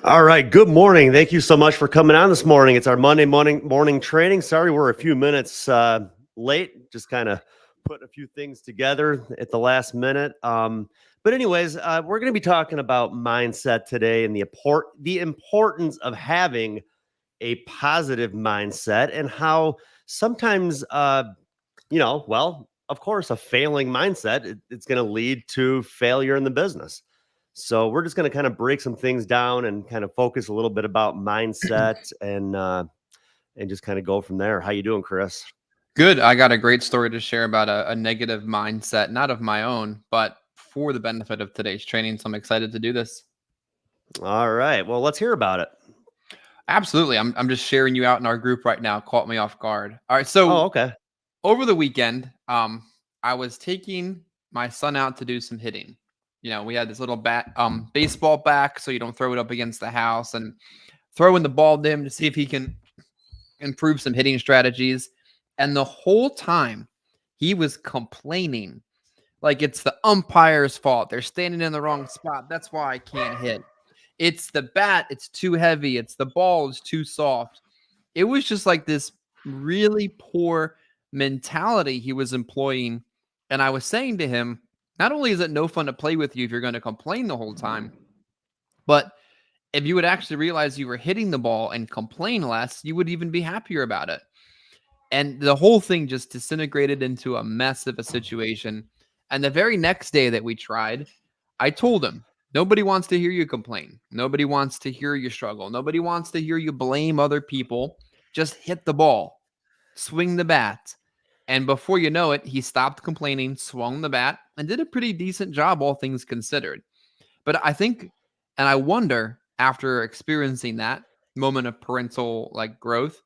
All right. Good morning. Thank you so much for coming on this morning. It's our Monday morning training. Sorry, we're a few minutes late. Just kind of putting a few things together at the last minute. But anyways, we're going to be talking about mindset today and the importance of having a positive mindset and how sometimes, of course, a failing mindset it's going to lead to failure in the business. So we're just going to kind of break some things down and kind of focus a little bit about mindset and just kind of go from there. How you doing, Chris? Good. I got a great story to share about a negative mindset, not of my own, but for the benefit of today's training. So I'm excited to do this. All right. Well, let's hear about it. Absolutely. I'm just sharing you out in our group right now. Caught me off guard. All right. Oh, So okay. over the weekend, I was taking my son out to do some hitting. We had this little baseball back, so you don't throw it up against the house, and throwing the ball to him to see if he can improve some hitting strategies. And the whole time he was complaining like it's the umpire's fault. They're standing in the wrong spot. That's why I can't hit. It's the bat, it's too heavy. It's the ball is too soft. It was just like this really poor mentality he was employing. And I was saying to him, not only is it no fun to play with you if you're going to complain the whole time, but if you would actually realize you were hitting the ball and complain less, you would even be happier about it. And the whole thing just disintegrated into a mess of a situation. And the very next day that we tried, I told him, nobody wants to hear you complain. Nobody wants to hear you struggle. Nobody wants to hear you blame other people. Just hit the ball, swing the bat. And before you know it, he stopped complaining, swung the bat, and did a pretty decent job, all things considered. But I think, and I wonder, after experiencing that moment of parental like growth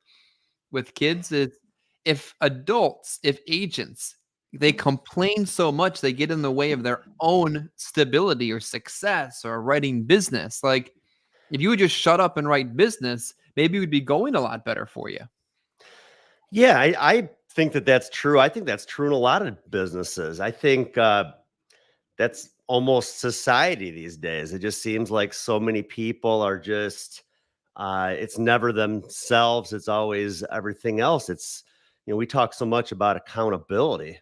with kids, is if adults, if agents, they complain so much they get in the way of their own stability or success or writing business. Like if you would just shut up and write business, maybe it would be going a lot better for you. Yeah, I think that's true. I think that's true in a lot of businesses. I think that's almost society these days. It just seems like so many people are just it's never themselves, it's always everything else. We talk so much about accountability,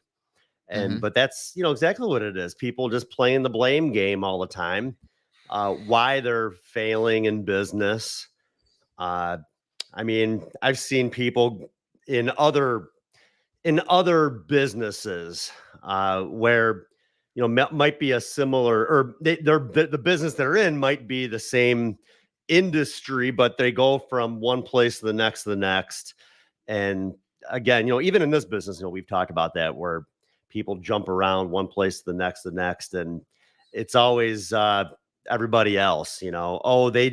and Hmm. but that's exactly what it is. People just playing the blame game all the time. Why they're failing in business. uh, I mean, I've seen people in other businesses where might be a similar, or the business they're in might be the same industry, but they go from one place to the next. And again, even in this business, we've talked about that, where people jump around one place to the next, and it's always everybody else. Oh, they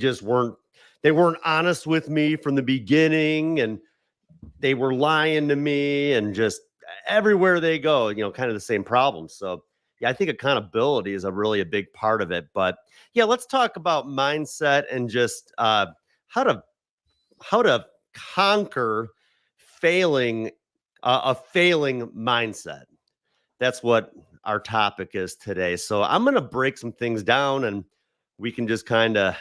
weren't honest with me from the beginning, and they were lying to me, and just everywhere they go, kind of the same problem. So yeah, I think accountability is a big part of it. But yeah, let's talk about mindset and just how to how to conquer failing a failing mindset. That's what our topic is today. So I'm going to break some things down, and we can just kind of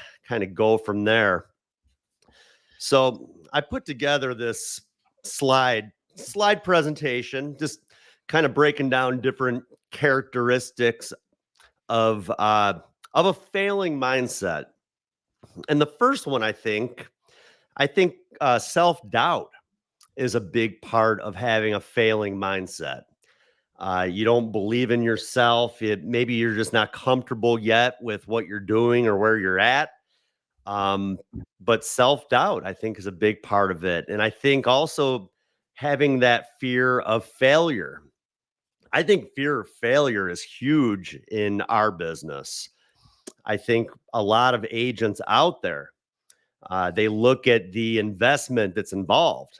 go from there. So I put together this slide presentation, just kind of breaking down different characteristics of a failing mindset. And the first one, I think self doubt is a big part of having a failing mindset. You don't believe in yourself. Maybe you're just not comfortable yet with what you're doing or where you're at. Um, but self doubt, I think, is a big part of it. And I think also having that fear of failure. I think fear of failure is huge in our business. I think a lot of agents out there, they look at the investment that's involved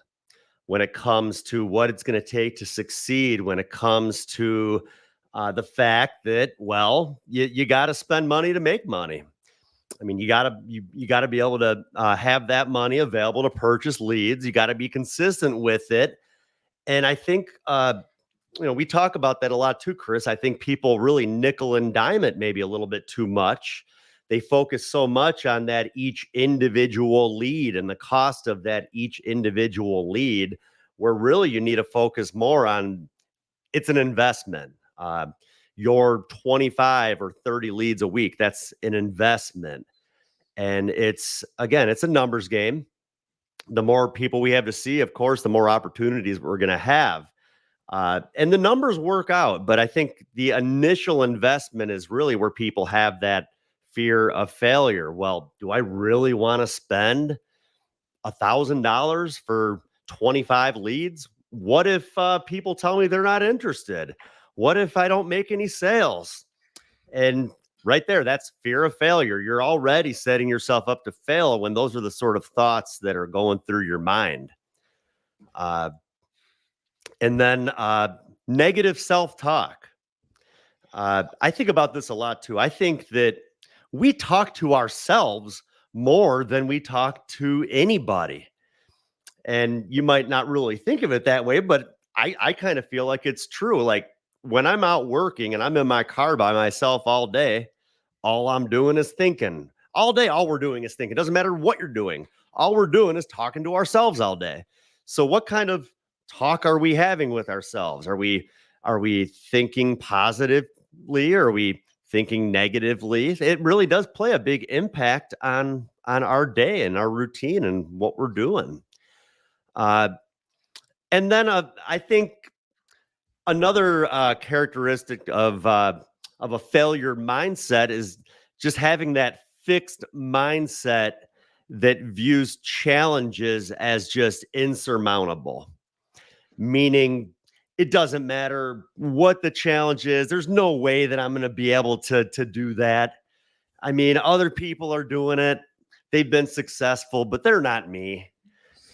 when it comes to what it's going to take to succeed, when it comes to the fact that, well, you got to spend money to make money. I mean, you got to be able to have that money available to purchase leads. You got to be consistent with it. And I think we talk about that a lot too, Chris. I think people really nickel and dime it maybe a little bit too much. they focus so much on that each individual lead and the cost of that each individual lead, where really you need to focus more on it's an investment. Your 25 or 30 leads a week, that's an investment. And it's, again, it's a numbers game. The more people we have to see, of course, the more opportunities we're going to have. And the numbers work out. But I think the initial investment is really where people have that fear of failure. Well, do I really want to spend $1,000 for 25 leads? What if people tell me they're not interested? What if I don't make any sales? And right there, that's fear of failure. You're already setting yourself up to fail when those are the sort of thoughts that are going through your mind. And then negative self-talk. I think about this a lot too. I think that we talk to ourselves more than we talk to anybody. And you might not really think of it that way, but I kind of feel like it's true. Like when I'm out working and I'm in my car by myself all day, all I'm doing is thinking. All day, all we're doing is thinking. It doesn't matter what you're doing. All we're doing is talking to ourselves all day. So what kind of talk are we having with ourselves? Are we thinking positively? Or are we thinking negatively? It really does play a big impact on our day and our routine and what we're doing. And then I think another characteristic of a failure mindset is just having that fixed mindset that views challenges as just insurmountable, meaning it doesn't matter what the challenge is. There's no way that I'm going to be able to do that. I mean, other people are doing it. They've been successful, but they're not me.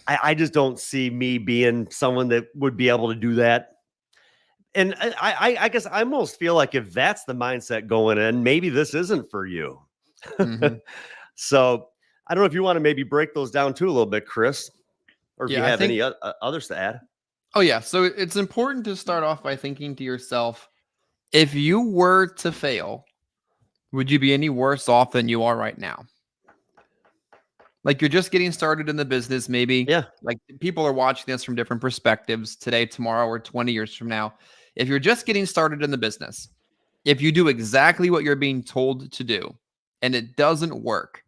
I just don't see me being someone that would be able to do that. And I guess I almost feel like if that's the mindset going in, maybe this isn't for you. Mm-hmm. So I don't know if you want to maybe break those down too a little bit, Chris, or if you have any others to add. Oh, yeah. So it's important to start off by thinking to yourself, if you were to fail, would you be any worse off than you are right now? Like you're just getting started in the business, maybe. Yeah. Like people are watching this from different perspectives today, tomorrow, or 20 years from now. If you're just getting started in the business, if you do exactly what you're being told to do and it doesn't work,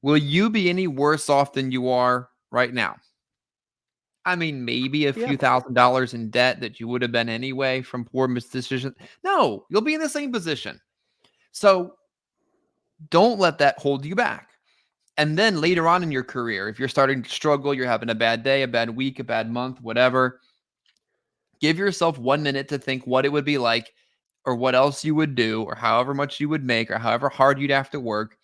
will you be any worse off than you are right now? I mean, maybe a few $1,000s in debt that you would have been anyway from poor misdecisions. No, you'll be in the same position. So don't let that hold you back. And then later on in your career, if you're starting to struggle, you're having a bad day, a bad week, a bad month, whatever, give yourself 1 minute to think what it would be like or what else you would do or however much you would make or however hard you'd have to work.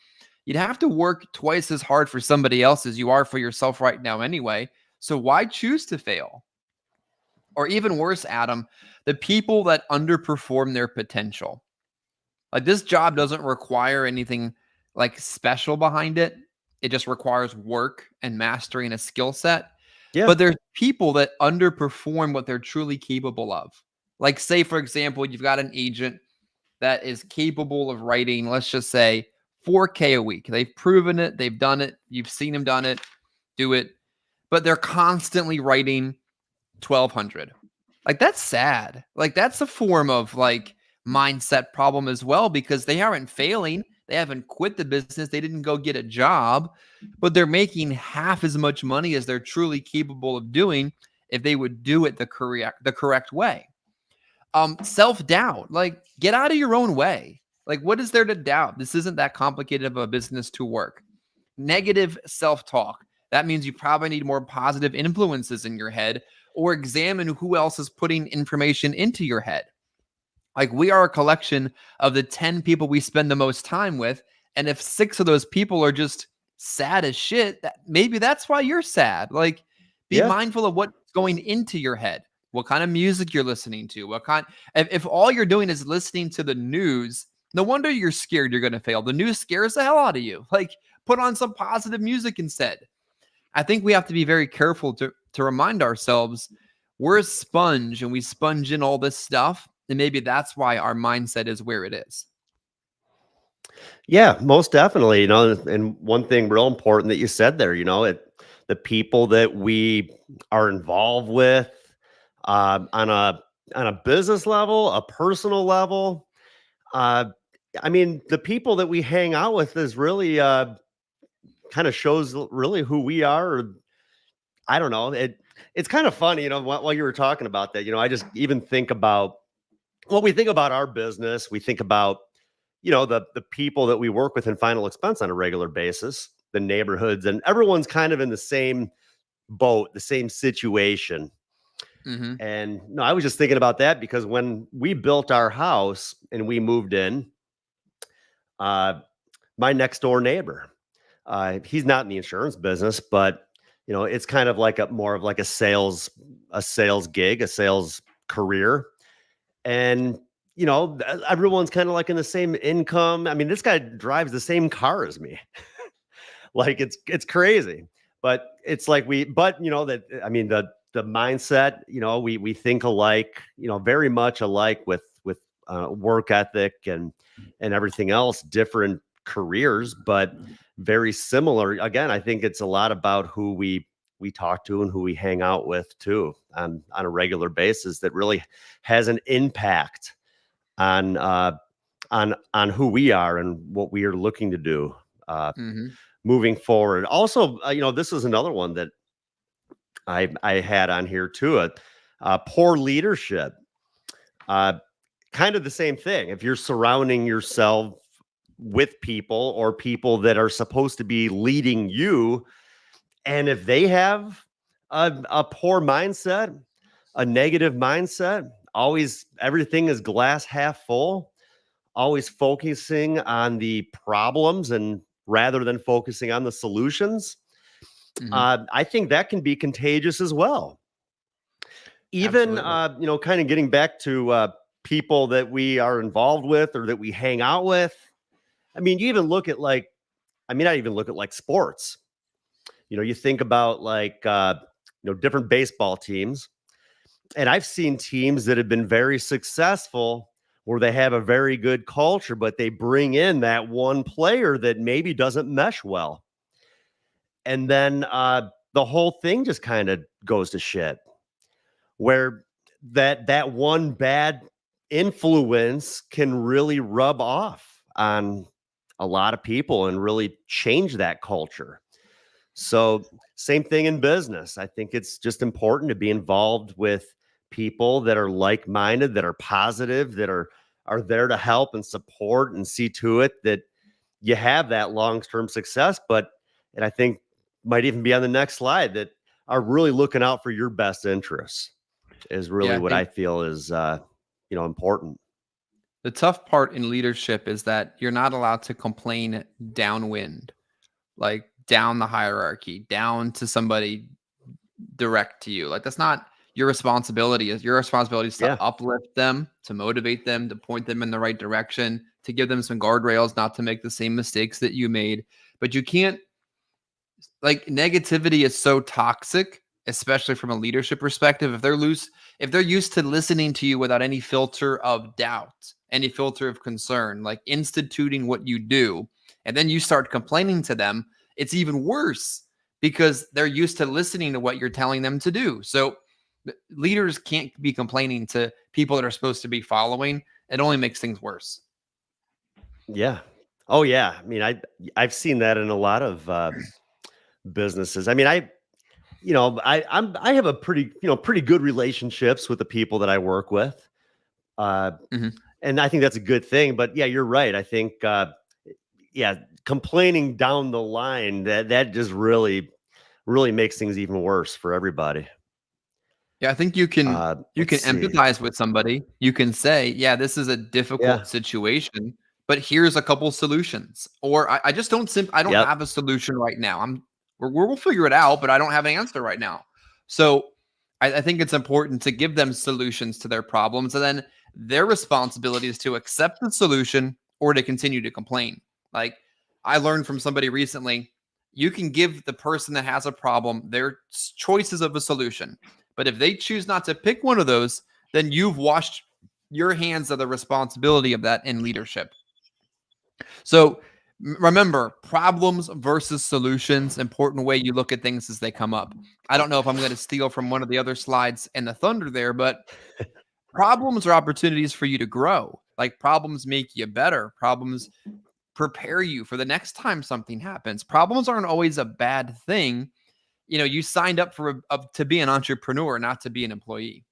You'd have to work twice as hard for somebody else as you are for yourself right now anyway. So why choose to fail? Or even worse, Adam, the people that underperform their potential. Like this job doesn't require anything like special behind it. It just requires work and mastering a skill set. Yeah. But there's people that underperform what they're truly capable of. Like say, for example, you've got an agent that is capable of writing, let's just say 4K a week. They've proven it. They've done it. You've seen them do it. But they're constantly writing 1,200. Like that's sad. Like that's a form of like mindset problem as well, because they aren't failing. They haven't quit the business. They didn't go get a job, but they're making half as much money as they're truly capable of doing if they would do it the correct way. Self-doubt, like get out of your own way. Like what is there to doubt? This isn't that complicated of a business to work. Negative self-talk. That means you probably need more positive influences in your head, or examine who else is putting information into your head. Like we are a collection of the 10 people we spend the most time with. And if 6 of those people are just sad as shit, maybe that's why you're sad. Like be mindful of what's going into your head, what kind of music you're listening to, if all you're doing is listening to the news, no wonder you're scared you're going to fail. The news scares the hell out of you. Like put on some positive music instead. I think we have to be very careful to remind ourselves we're a sponge and we sponge in all this stuff. And maybe that's why our mindset is where it is. Yeah, most definitely. And one thing real important that you said there, the people that we are involved with on a business level, a personal level. Uh, I mean, the people that we hang out with is really kind of shows really who we are. Or, I don't know. It's kind of funny, while you were talking about that. I just even think about we think about our business. We think about the people that we work with in Final Expense on a regular basis, the neighborhoods, and everyone's kind of in the same boat, the same situation. Hmm. And no, I was just thinking about that because when we built our house and we moved in, uh, my next door neighbor, he's not in the insurance business, but it's kind of like a more of like a sales gig, a sales career. And everyone's kind of like in the same income. I mean, this guy drives the same car as me. Like it's crazy. But it's like but that I mean the mindset, we think alike, very much alike with work ethic and everything else, different careers, but very similar. Again, I think it's a lot about who we talk to and who we hang out with too on a regular basis that really has an impact on on who we are and what we are looking to do Hmm. moving forward. Also, this is another one that I had on here too. Poor leadership. Uh, Kind of the same thing. If you're surrounding yourself with people or people that are supposed to be leading you, and if they have a poor mindset, a negative mindset, always everything is glass half full, always focusing on the problems and rather than focusing on the solutions, Hmm. I think that can be contagious as well. Even, Absolutely. kind of getting back to people that we are involved with or that we hang out with. I mean, you even look at I even look at like sports. You think about like, different baseball teams. And I've seen teams that have been very successful where they have a very good culture, but they bring in that one player that maybe doesn't mesh well. And then the whole thing just kind of goes to shit. Where that one bad influence can really rub off on a lot of people and really change that culture. So, same thing in business. I think it's just important to be involved with people that are like-minded, that are positive, that are there to help and support and see to it that you have that long-term success, but and I think might even be on the next slide that are really looking out for your best interests is Yeah, really I what I think feel is important. the tough part in leadership is that you're not allowed to complain downwind, like down the hierarchy, down to somebody direct to you. Like that's not your responsibility. Is your responsibility is to Yeah. uplift them, to motivate them, to point them in the right direction, to give them some guardrails, not to make the same mistakes that you made. But you can't like negativity is so toxic, especially from a leadership perspective. If they're used to listening to you without any filter of doubt, any filter of concern, like instituting what you do, and then you start complaining to them, it's even worse because they're used to listening to what you're telling them to do. So leaders can't be complaining to people that are supposed to be following. It only makes things worse. Yeah. Oh yeah. I mean, I've seen that in a lot of businesses. I mean, I have a pretty good relationships with the people that I work with. Uh Mhm. and I think that's a good thing, but yeah, you're right. I think yeah, complaining down the line that just really makes things even worse for everybody. Yeah, I think you can Let's see. empathize with somebody. You can say, "Yeah, this is a Yeah. difficult situation, but here's a couple solutions." Or I just I don't Yep. have a solution right now. We'll figure it out, but I don't have an answer right now. So I think it's important to give them solutions to their problems, and then their responsibility is to accept the solution or to continue to complain. Like I learned from somebody recently, you can give the person that has a problem their choices of a solution, but if they choose not to pick one of those, then you've washed your hands of the responsibility of that in leadership. So remember, problems versus solutions. Important way you look at things as they come up. I don't know if I'm going to steal from one of the other slides in the thunder there, but problems are opportunities for you to grow. Like problems make you better. Problems prepare you for the next time something happens. Problems aren't always a bad thing. You know, you signed up for to be an entrepreneur, not to be an employee.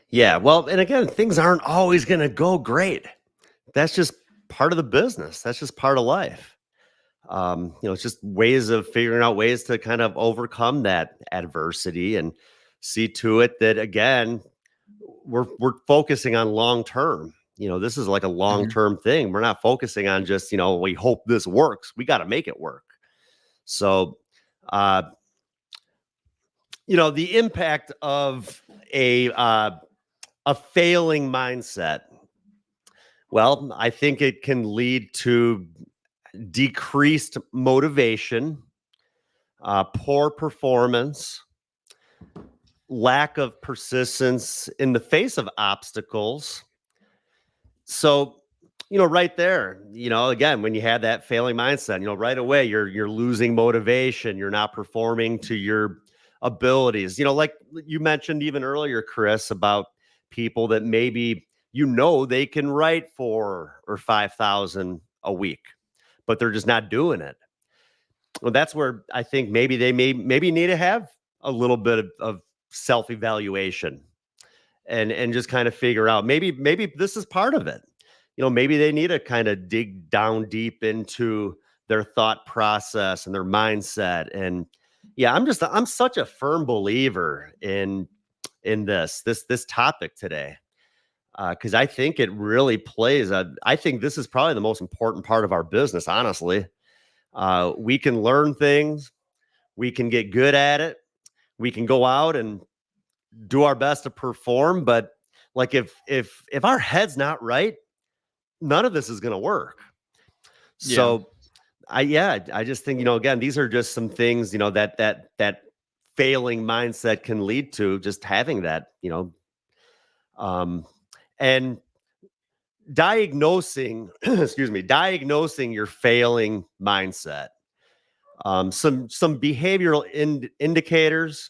Yeah, well, and again, things aren't always going to go great. That's just part of the business. That's just part of life. It's just ways of figuring out ways to kind of overcome that adversity and see to it that again, we're focusing on long term. This is like a long Mhm. term thing. We're not focusing on just, we hope this works. We got to make it work. So, uh, the impact of a failing mindset. Well, I think it can lead to decreased motivation, poor performance, lack of persistence in the face of obstacles. So, right there, again, when you have that failing mindset, right away you're losing motivation, you're not performing to your abilities. Like you mentioned even earlier, Chris, about people that maybe they can write 4 or 5,000 a week, but they're just not doing it. Well, that's where I think maybe they maybe need to have a little bit of self-evaluation and just kind of figure out maybe this is part of it. Maybe they need to kind of dig down deep into their thought process and their mindset. And yeah, I'm such a firm believer in this topic today. Because I think it really I think this is probably the most important part of our business, honestly. We can learn things, we can get good at it, we can go out and do our best to perform. But like if our head's not right, none of this is going to work. Yeah. So I just think, again, these are just some things, that failing mindset can lead to just having that, and diagnosing, diagnosing your failing mindset. Some behavioral indicators.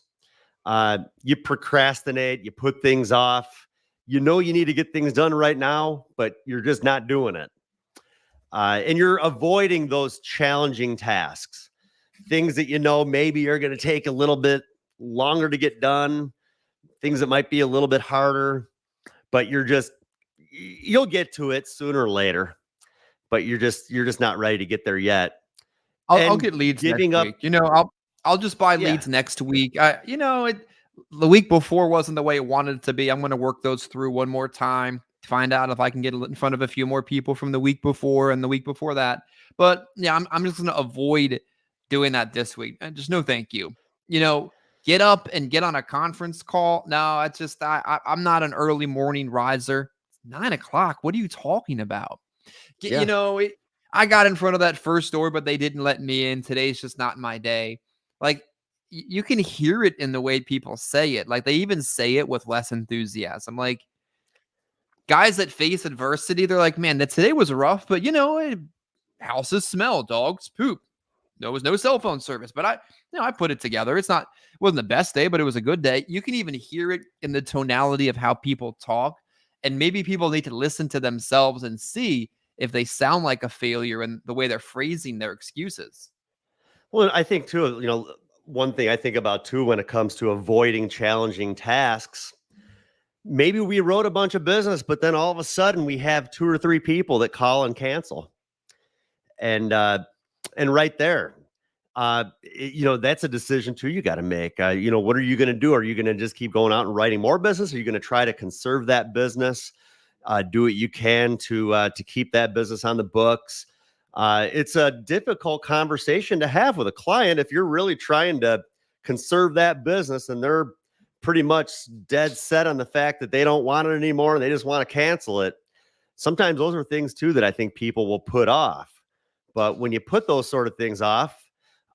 You procrastinate, you put things off. You need to get things done right now, but you're just not doing it. And you're avoiding those challenging tasks, things that maybe are going to take a little bit longer to get done, things that might be a little bit harder, but you'll get to it sooner or later, but you're just not ready to get there yet. I'll And get leads next giving up, week. I'll just buy yeah, leads next week. The week before wasn't the way it wanted it to be. I'm going to work those through one more time to find out if I can get in front of a few more people from the week before and the week before that. But yeah, I'm just going to avoid doing that this week. And just no, thank you. Get up and get on a conference call. No, it's just I'm not an early morning riser. 9 o'clock. What are you talking about? yeah. I got in front of that first door, but they didn't let me in. Today's just not my day. Like you can hear it in the way people say it. Like they even say it with less enthusiasm. Like guys that face adversity, they're like, man, that today was rough, but houses smell, dogs poop. There was no cell phone service, but I put it together. It wasn't the best day, but it was a good day. You can even hear it in the tonality of how people talk. And maybe people need to listen to themselves and see if they sound like a failure and the way they're phrasing their excuses. Well, I think too, one thing I think about too when it comes to avoiding challenging tasks, maybe we wrote a bunch of business, but then all of a sudden we have 2 or 3 people that call and cancel. And right there, that's a decision too you got to make. What are you going to do? Are you going to just keep going out and writing more business? Are you going to try to conserve that business? Do what you can to keep that business on the books. It's a difficult conversation to have with a client if you're really trying to conserve that business and they're pretty much dead set on the fact that they don't want it anymore and they just want to cancel it. Sometimes those are things too that I think people will put off. But when you put those sort of things off,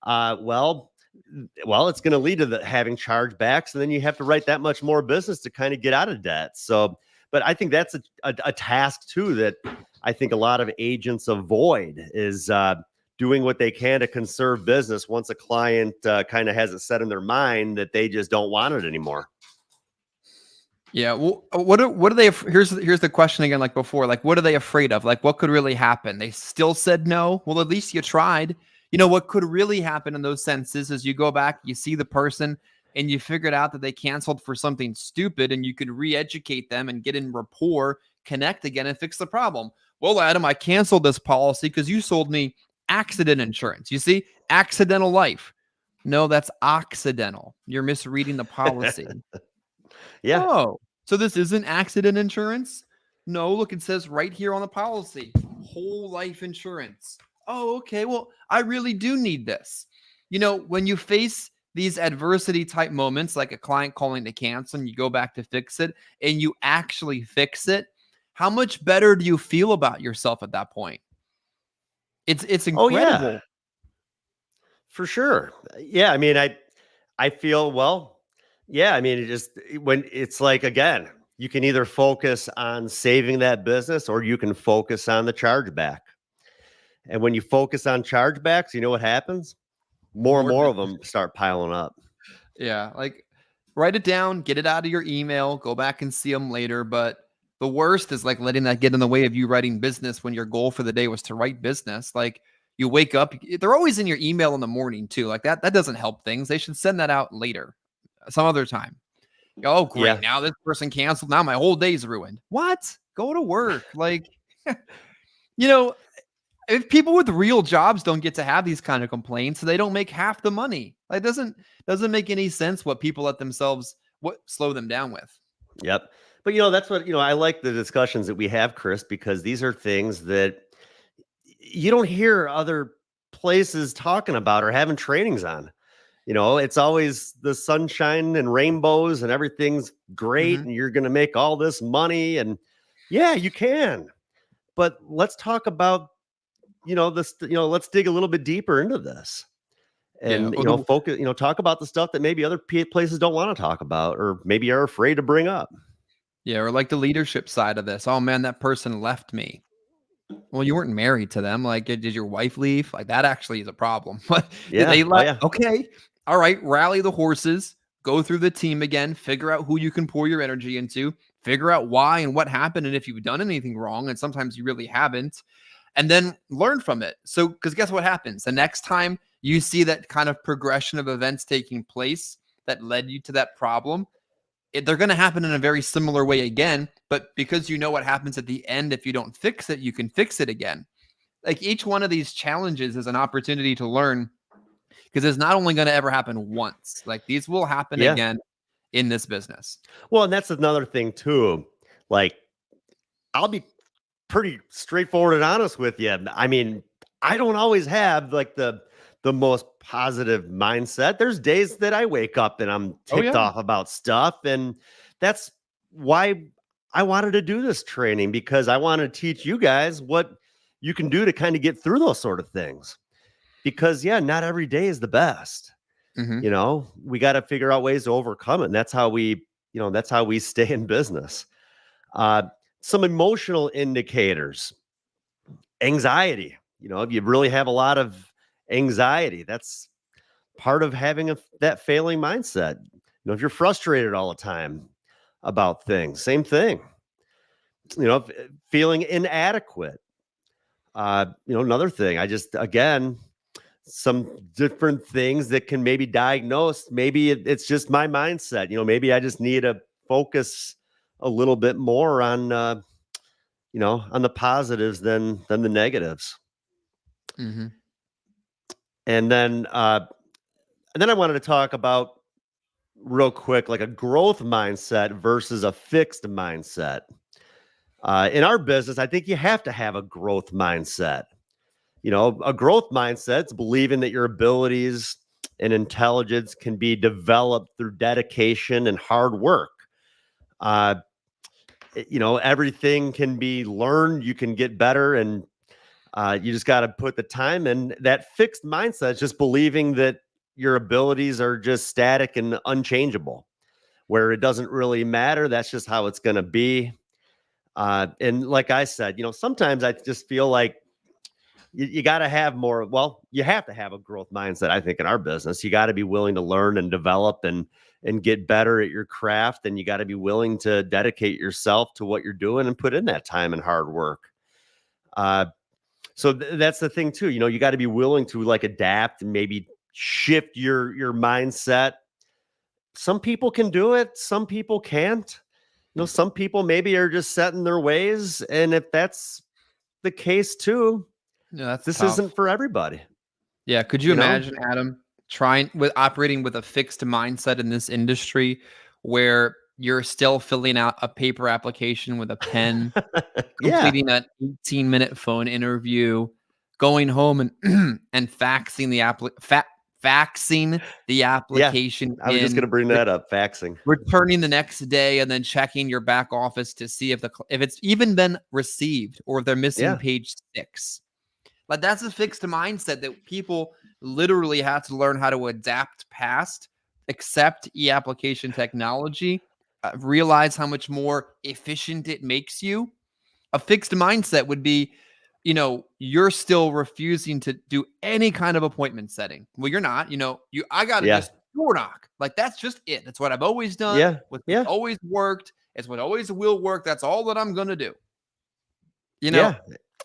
well, it's going to lead to having chargebacks, and then you have to write that much more business to kind of get out of debt. So but I think that's a task too that I think a lot of agents avoid is doing what they can to conserve business once a client kind of has it set in their mind that they just don't want it anymore. Yeah. Well, what are they? Here's the question again, like before. Like, what are they afraid of? Like, what could really happen? They still said no. Well, at least you tried. You know what could really happen in those senses is you go back, you see the person, and you figured out that they canceled for something stupid, and you could re-educate them and get in rapport, connect again, and fix the problem. Well, Adam, I canceled this policy because you sold me accident insurance. You see, accidental life. No, that's occidental. You're misreading the policy. Yeah. Oh, so this isn't accident insurance? No, look, it says right here on the policy, whole life insurance. Oh, okay. Well, I really do need this. You know, when you face these adversity type moments, like a client calling to cancel and you go back to fix it and you actually fix it, how much better do you feel about yourself at that point? It's Oh incredible. yeah, for sure. Yeah. I mean, I feel, well, yeah. I mean, it just when it's like, again, you can either focus on saving that business or you can focus on the chargeback. And when you focus on chargebacks, you know what happens? More and More more of business. them start piling up. Yeah, like write it down, get it out of your email, go back and see them later. But the worst is like letting that get in the way of you writing business when your goal for the day was to write business. Like you wake up, they're always in your email in the morning too. Like that doesn't help things. They should send that out later, some other time. Oh, great. Yeah. Now this person canceled. Now my whole day's ruined. What? Go to work. Like, you know, if people with real jobs don't get to have these kind of complaints, they don't make half the money. Like doesn't make any sense what people let themselves what slow them down with. Yep. But that's what, I like the discussions that we have, Chris, because these are things that you don't hear other places talking about or having trainings on. It's always the sunshine and rainbows and everything's great Mm-hmm. and you're going to make all this money. And yeah, you can. But let's talk about, this, let's dig a little bit deeper into this Yeah. and, focus, talk about the stuff that maybe other places don't want to talk about or maybe are afraid to bring up. Yeah. Or like the leadership side of this. Oh man, that person left me. Well, you weren't married to them. Like, did your wife leave? Like that actually is a problem. But did Yeah. they Oh, let? yeah. Okay. All right. Rally the horses. Go through the team again. Figure out who you can pour your energy into. Figure out why and what happened, and if you've done anything wrong. And sometimes you really haven't. And then learn from it. So, because guess what happens? The next time you see that kind of progression of events taking place that led you to that problem, they're going to happen in a very similar way again. But because you know what happens at the end, if you don't fix it, you can fix it again. Like each one of these challenges is an opportunity to learn because it's not only going to ever happen once, like these will happen Yeah. again in this business. Well, and that's another thing too. Like, I'll be pretty straightforward and honest with you. I mean, I don't always have like the most positive mindset. There's days that I wake up and I'm ticked off about stuff, and that's why I wanted to do this training, because I want to teach you guys what you can do to kind of get through those sort of things. Because not every day is the best. Mm-hmm. We got to figure out ways to overcome it. And that's how we stay in business. Some emotional indicators, anxiety. If you really have a lot of anxiety, that's part of having that failing mindset. If you're frustrated all the time about things, same thing. Feeling inadequate. Another thing, again, some different things that can maybe diagnose. Maybe it's just my mindset. Maybe I just need to focus a little bit more on, on the positives than the negatives. Mm-hmm. And then I wanted to talk about real quick, like a growth mindset versus a fixed mindset. In our business, I think you have to have a growth mindset. A growth mindset is believing that your abilities and intelligence can be developed through dedication and hard work. Everything can be learned. You can get better, and you just got to put the time in. That fixed mindset is just believing that your abilities are just static and unchangeable, where it doesn't really matter. That's just how it's going to be. And like I said, sometimes I just feel like you got to have more. Well, you have to have a growth mindset. I think in our business, you got to be willing to learn and develop and get better at your craft, and you got to be willing to dedicate yourself to what you're doing and put in that time and hard work. So that's the thing too. You got to be willing to like adapt and maybe shift your mindset. Some people can do it, some people can't. Some people maybe are just set in their ways, and if that's the case too, Yeah, that's this tough. isn't for everybody. Yeah, could you imagine, Adam, operating with a fixed mindset in this industry where you're still filling out a paper application with a pen, Yeah. completing an 18-minute phone interview, going home and and faxing the Yeah. application I was just going to bring that up, faxing. returning the next day, and then checking your back office to see if it's even been received or if they're missing page 6. Like, that's a fixed mindset that people literally have to learn how to adapt past, accept e-application technology, realize how much more efficient it makes you. A fixed mindset would be, you're still refusing to do any kind of appointment setting. Well, you're not, I got to just door knock. Like, that's just it. That's what I've always done. Yeah. What's always worked. It's what always will work. That's all that I'm going to do.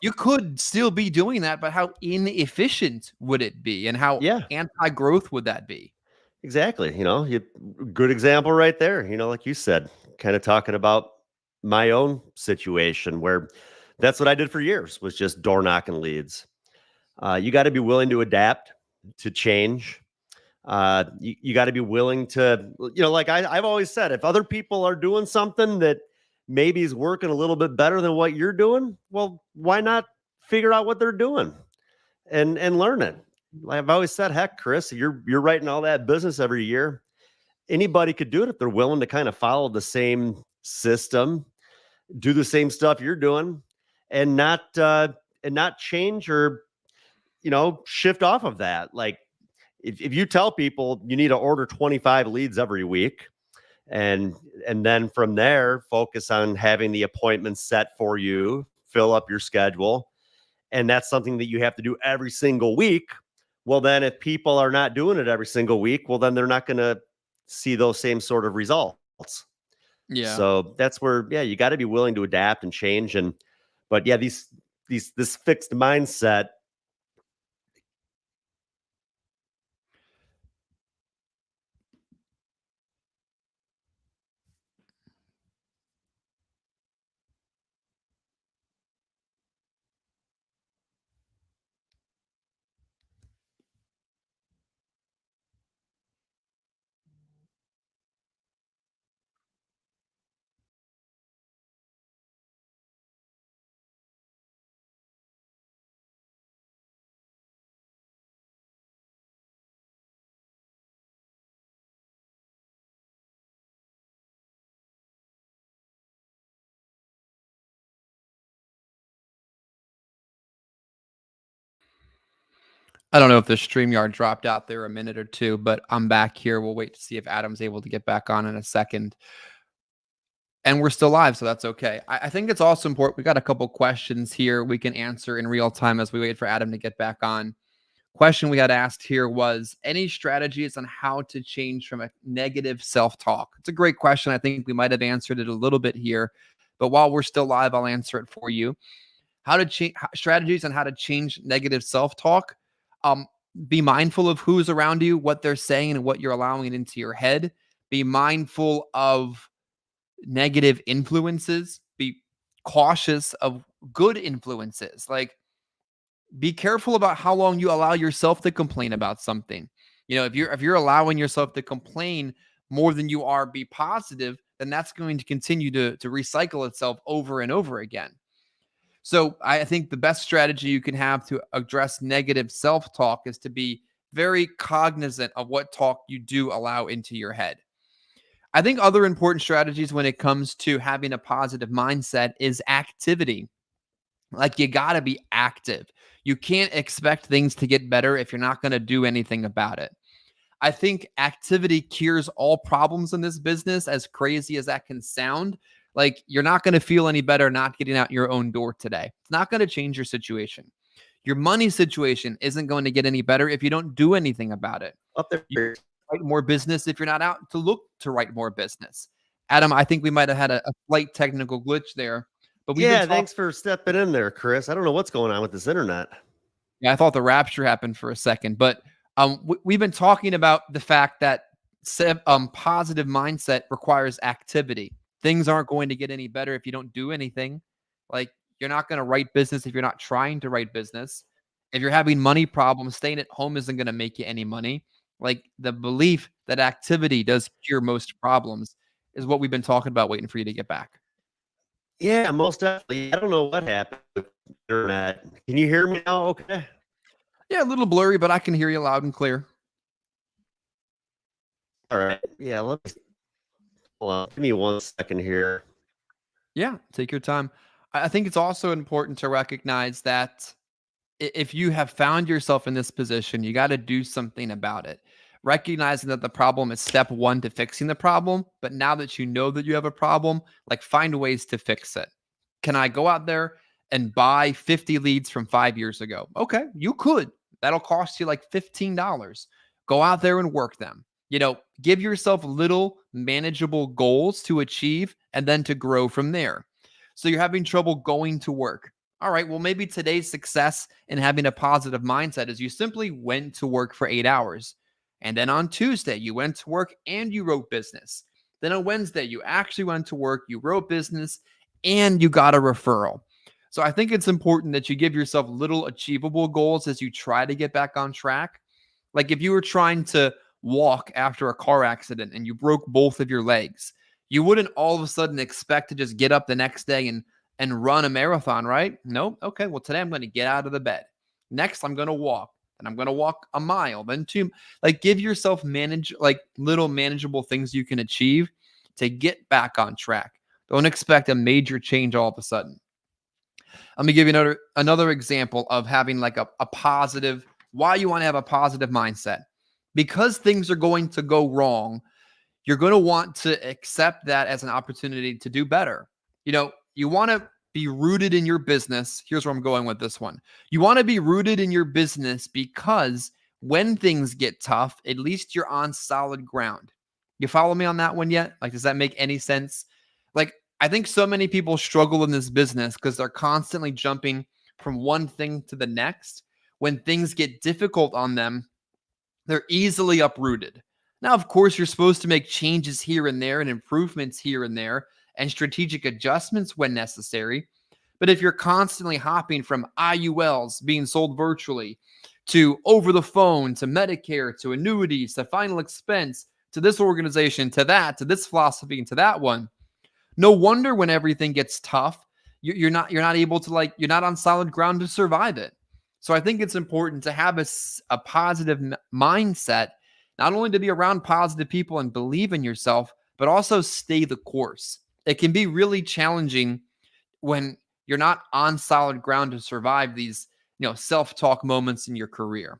You could still be doing that, but how inefficient would it be? And how anti-growth would that be? Exactly. Good example right there. Like you said, kind of talking about my own situation where that's what I did for years, was just door knocking leads. You got to be willing to adapt, to change. You got to be willing to, like I've always said, if other people are doing something that maybe is working a little bit better than what you're doing, well, why not figure out what they're doing and learn it? Like I've always said, heck, Chris, you're writing all that business every year. Anybody could do it if they're willing to kind of follow the same system, do the same stuff you're doing, and not change or shift off of that. Like if you tell people you need to order 25 leads every week, and then from there focus on having the appointments set for you, fill up your schedule, and that's something that you have to do every single week. Well, then if people are not doing it every single week, well, then they're not going to see those same sort of results. Yeah. So that's where, you got to be willing to adapt and change. But this fixed mindset. I don't know if the StreamYard dropped out there a minute or two, but I'm back here. We'll wait to see if Adam's able to get back on in a second. And we're still live, so that's okay. I think it's also important. We got a couple questions here we can answer in real time as we wait for Adam to get back on. Question we got asked here was, any strategies on how to change from a negative self-talk? It's a great question. I think we might have answered it a little bit here, but while we're still live, I'll answer it for you. How to change strategies on how to change negative self-talk. Be mindful of who's around you, what they're saying, and what you're allowing into your head. Be mindful of negative influences. Be cautious of good influences. Like, be careful about how long you allow yourself to complain about something. If you're allowing yourself to complain more than you are be positive, then that's going to continue to recycle itself over and over again. So I think the best strategy you can have to address negative self-talk is to be very cognizant of what talk you do allow into your head. I think other important strategies when it comes to having a positive mindset is activity. Like, you got to be active. You can't expect things to get better if you're not going to do anything about it. I think activity cures all problems in this business, as crazy as that can sound. Like, you're not going to feel any better not getting out your own door today. It's not going to change your situation. Your money situation isn't going to get any better if you don't do anything about it. Up You there. write more business if you're not out to look to write more business. Adam, I think we might have had a slight technical glitch there, but we've been Yeah, talking. thanks for stepping in there, Chris. I don't know what's going on with this internet. Yeah, I thought the rapture happened for a second, but we've been talking about the fact that positive mindset requires activity. Things aren't going to get any better if you don't do anything. Like, you're not going to write business if you're not trying to write business. If you're having money problems, staying at home isn't going to make you any money. Like, the belief that activity does cure most problems is what we've been talking about, waiting for you to get back. Yeah, most definitely. I don't know what happened with the internet. Can you hear me now? Okay. Yeah, a little blurry, but I can hear you loud and clear. All right. Yeah, hold on. Give me 1 second here. Yeah, take your time. I think it's also important to recognize that if you have found yourself in this position, you got to do something about it. Recognizing that the problem is step one to fixing the problem. But now that you know that you have a problem, like, find ways to fix it. Can I go out there and buy 50 leads from 5 years ago? Okay, you could. That'll cost you like $15. Go out there and work them. Give yourself little manageable goals to achieve and then to grow from there. So you're having trouble going to work. All right, well, maybe today's success in having a positive mindset is you simply went to work for 8 hours. And then on Tuesday, you went to work and you wrote business. Then on Wednesday, you actually went to work, you wrote business, and you got a referral. So I think it's important that you give yourself little achievable goals as you try to get back on track. Like, if you were trying to walk after a car accident and you broke both of your legs, you wouldn't all of a sudden expect to just get up the next day and run a marathon, right? No. Okay, well, today I'm going to get out of the bed. Next, I'm going to walk, and I'm going to walk a mile, then 2. Like, give yourself little manageable things you can achieve to get back on track. Don't expect a major change all of a sudden. Let me give you another example of having like a positive, why you want to have a positive mindset. Because things are going to go wrong, you're going to want to accept that as an opportunity to do better. You want to be rooted in your business. Here's where I'm going with this one. You want to be rooted in your business because when things get tough, at least you're on solid ground. You follow me on that one yet? Like, does that make any sense? Like, I think so many people struggle in this business because they're constantly jumping from one thing to the next. When things get difficult on them, they're easily uprooted. Now, of course, you're supposed to make changes here and there and improvements here and there and strategic adjustments when necessary. But if you're constantly hopping from IULs being sold virtually to over the phone to Medicare to annuities to final expense to this organization to that to this philosophy and to that one, no wonder when everything gets tough, you're not able to, you're not on solid ground to survive it. So I think it's important to have a positive mindset, not only to be around positive people and believe in yourself, but also stay the course. It can be really challenging when you're not on solid ground to survive these, self-talk moments in your career.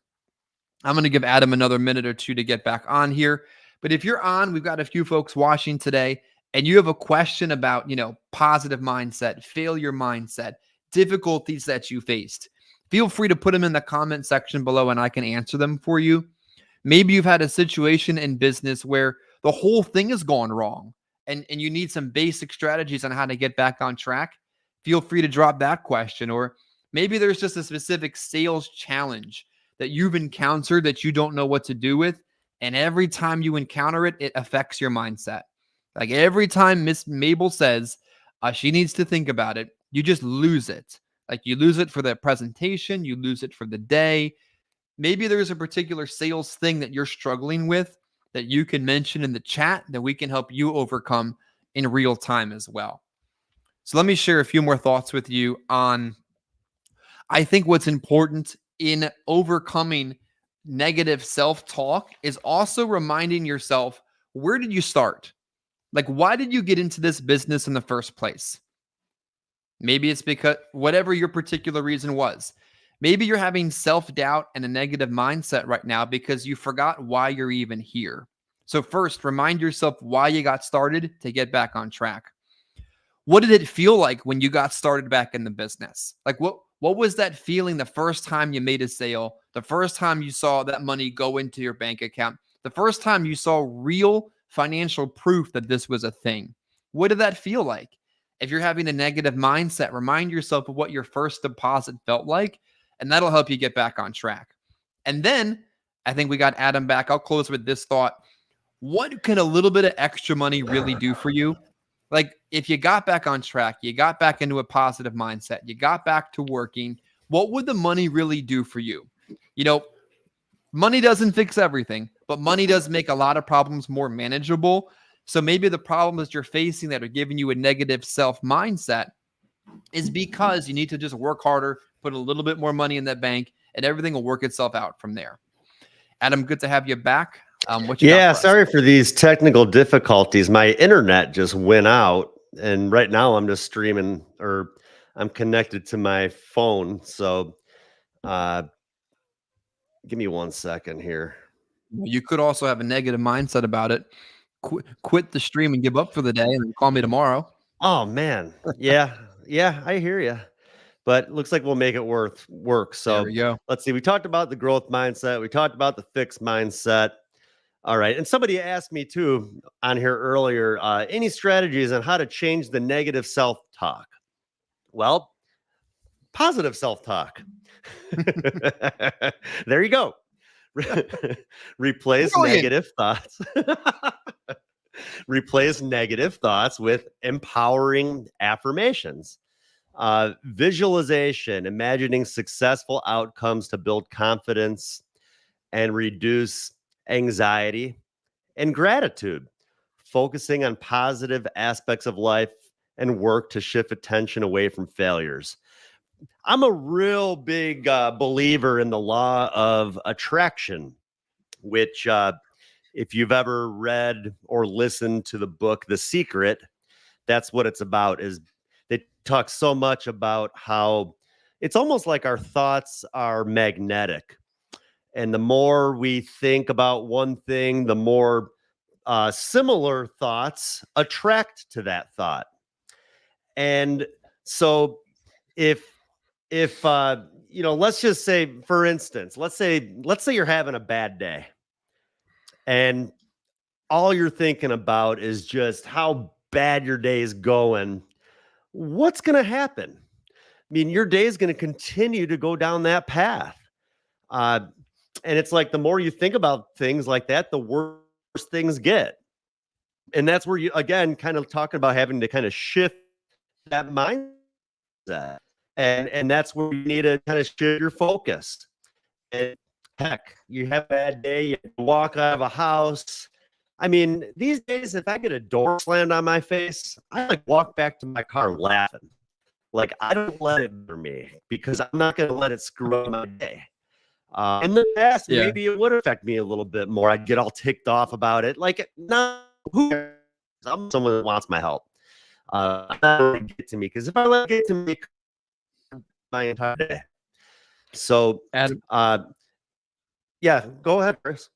I'm going to give Adam another minute or two to get back on here. But if you're on, we've got a few folks watching today, and you have a question about, positive mindset, failure mindset, difficulties that you faced, feel free to put them in the comment section below and I can answer them for you. Maybe you've had a situation in business where the whole thing has gone wrong and you need some basic strategies on how to get back on track. Feel free to drop that question. Or maybe there's just a specific sales challenge that you've encountered that you don't know what to do with. And every time you encounter it, it affects your mindset. Like, every time Miss Mabel says she needs to think about it, you just lose it. Like, you lose it for the presentation, you lose it for the day. Maybe there's a particular sales thing that you're struggling with that you can mention in the chat that we can help you overcome in real time as well. So let me share a few more thoughts with you on, I think what's important in overcoming negative self-talk is also reminding yourself, where did you start? Like, why did you get into this business in the first place? Maybe it's because whatever your particular reason was. Maybe you're having self-doubt and a negative mindset right now because you forgot why you're even here. So first, remind yourself why you got started to get back on track. what did it feel like when you got started back in the business? Like what was that feeling the first time you made a sale, the first time you saw that money go into your bank account, the first time you saw real financial proof that this was a thing? What did that feel like? If you're having a negative mindset, remind yourself of what your first deposit felt like, and that'll help you get back on track. And then I think we got Adam back. I'll close with this thought. What can a little bit of extra money really do for you? Like if you got back on track, you got back into a positive mindset, you got back to working, what would the money really do for you? You know, money doesn't fix everything, but money does make a lot of problems more manageable. So maybe the problems you're facing that are giving you a negative self mindset is because you need to just work harder, put a little bit more money in that bank, and everything will work itself out from there. Adam, good to have you back. What you got Yeah, for us? sorry for these technical difficulties. My internet just went out, and right now I'm just streaming, or I'm connected to my phone. So give me 1 second here. You could also have a negative mindset about it. Quit the stream and give up for the day, and then call me tomorrow. Oh man. Yeah. Yeah, I hear you. But looks like we'll make it work. There So we go. let's see. We talked about the growth mindset. We talked about the fixed mindset. All right. And somebody asked me too on here earlier, any strategies on how to change the negative self-talk? Well, positive self-talk. There you go. Replace Brilliant. negative thoughts. Replace negative thoughts with empowering affirmations. Visualization, imagining successful outcomes to build confidence and reduce anxiety, and gratitude, focusing on positive aspects of life and work to shift attention away from failures. I'm a real big believer in the law of attraction, which, if you've ever read or listened to the book The Secret, that's what it's about. Is they talk so much about how it's almost like our thoughts are magnetic, and the more we think about one thing, the more similar thoughts attract to that thought. And so if let's just say, for instance, let's say you're having a bad day, and all you're thinking about is just how bad your day is going. What's going to happen? I mean, your day is going to continue to go down that path. Uh, and it's like the more you think about things like that, the worse things get. And that's where you, again, kind of talking about having to kind of shift that mindset. And that's where you need to kind of shift your focus. And heck, you have a bad day, you walk out of a house. I mean, these days, if I get a door slammed on my face, I like walk back to my car laughing. Like, I don't let it for me, because I'm not going to let it screw up my day. In the past, Yeah. maybe it would affect me a little bit more. I'd get all ticked off about it. Like, no, who cares? I'm someone that wants my help. I'm not going to get to me, because if I let it get to me, my entire day. So, Adam, yeah, go ahead, Chris.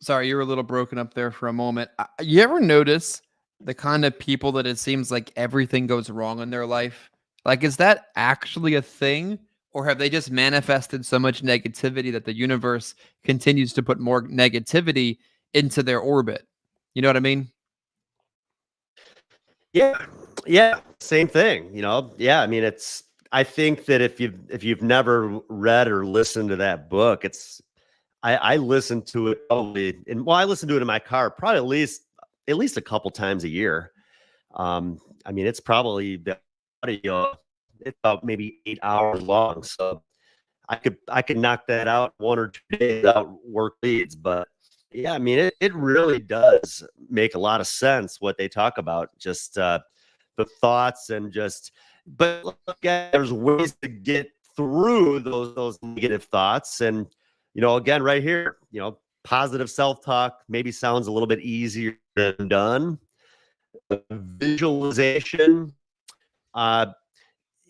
sorry, you were a little broken up there for a moment. You ever notice the kind of people that it seems like everything goes wrong in their life? Like, is that actually a thing? Or have they just manifested so much negativity that the universe continues to put more negativity into their orbit? You know what I mean? Yeah, yeah, same thing. Yeah. I mean, I think that if you've never read or listened to that book, I listen to it probably, and well, I listen to it in my car probably at least a couple times a year. I mean, it's probably the audio. It's about maybe 8 hours long, so I could knock that out 1 or 2 days out work leads. But yeah, I mean, it really does make a lot of sense what they talk about. Just the thoughts and just, but again, there's ways to get through those negative thoughts. And again, right here, positive self-talk maybe sounds a little bit easier than done. Visualization,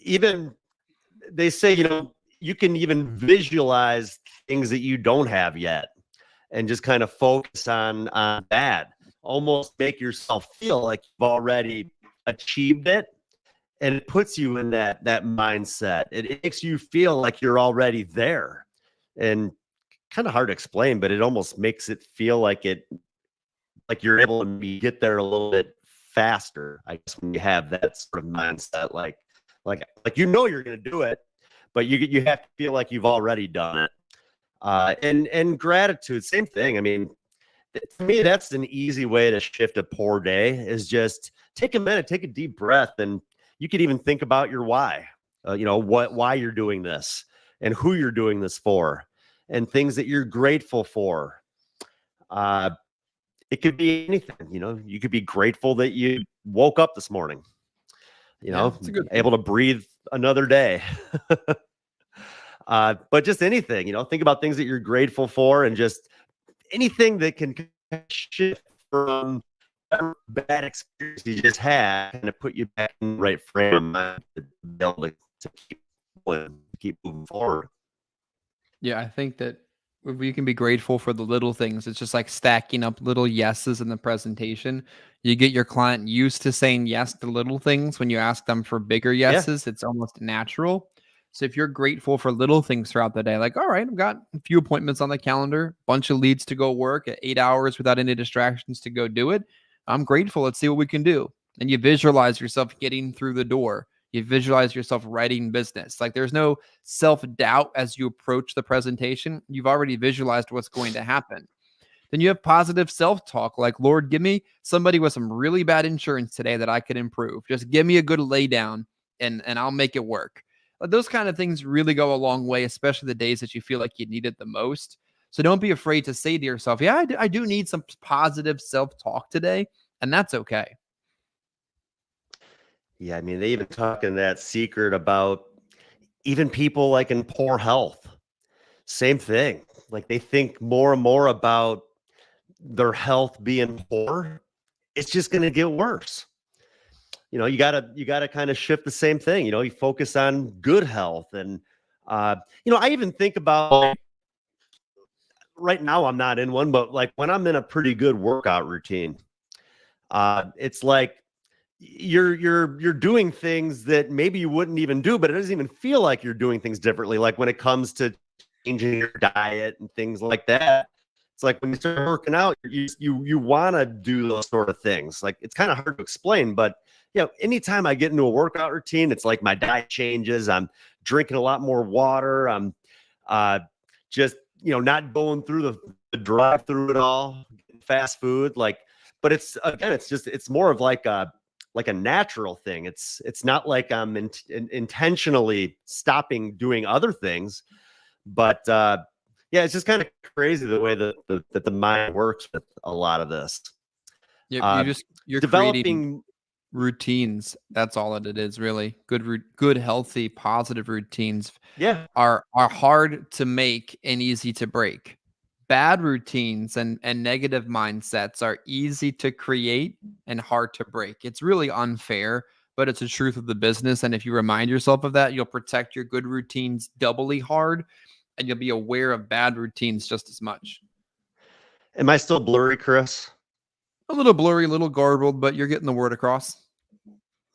even they say, you can even visualize things that you don't have yet, and just kind of focus on that. Almost make yourself feel like you've already achieved it. and it puts you in that mindset. It makes you feel like you're already there, and kind of hard to explain, but it almost makes it feel like you're able to get there a little bit faster. I guess when you have that sort of mindset, like you're going to do it, but you have to feel like you've already done it. And gratitude, same thing. I mean, to me, that's an easy way to shift a poor day. Is just take a minute, take a deep breath, and you could even think about your why. Why you're doing this, and who you're doing this for, and things that you're grateful for. It could be anything. You could be grateful that you woke up this morning. It's a good Able to breathe another day. But just anything. Think about things that you're grateful for, and just anything that can shift from bad experience you just had and to put you back in the right frame of mind to be able to keep moving forward. Yeah, I think that we can be grateful for the little things. It's just like stacking up little yeses in the presentation. You get your client used to saying yes to little things. When you ask them for bigger Yeah. yeses, it's almost natural. So if you're grateful for little things throughout the day, like, all right, I've got a few appointments on the calendar, bunch of leads to go work at 8 hours without any distractions to go do it. I'm grateful. Let's see what we can do. And you visualize yourself getting through the door. You visualize yourself writing business. Like there's no self-doubt as you approach the presentation. You've already visualized what's going to happen. Then you have positive self-talk like, Lord, give me somebody with some really bad insurance today that I could improve. Just give me a good lay down and I'll make it work. Those kind of things really go a long way, especially the days that you feel like you need it the most. So don't be afraid to say to yourself, yeah, I do need some positive self-talk today. And that's okay. Yeah, I mean, they even talk in that secret about even people like in poor health. Same thing. Like they think more and more about their health being poor. It's just going to get worse. You gotta kind of shift the same thing. You focus on good health, and I even think about, like, right now I'm not in one, but like when I'm in a pretty good workout routine, it's like you're doing things that maybe you wouldn't even do, but it doesn't even feel like you're doing things differently. Like when it comes to changing your diet and things like that, it's like when you start working out, you want to do those sort of things. Like it's kind of hard to explain, but anytime I get into a workout routine, it's like my diet changes. I'm drinking a lot more water. I'm just not going through the drive through it all, fast food. But it's more of like a natural thing. It's not like I'm intentionally stopping doing other things, but yeah, it's just kind of crazy the way that the mind works with a lot of this. Yep, you're Developing creating routines. That's all that it is, really. Good, healthy, positive routines yeah, are hard to make and easy to break. Bad routines and negative mindsets are easy to create and hard to break. It's really unfair, but it's the truth of the business. And if you remind yourself of that, you'll protect your good routines doubly hard, and you'll be aware of bad routines just as much. am I still blurry, Chris? A little blurry, a little garbled, but you're getting the word across.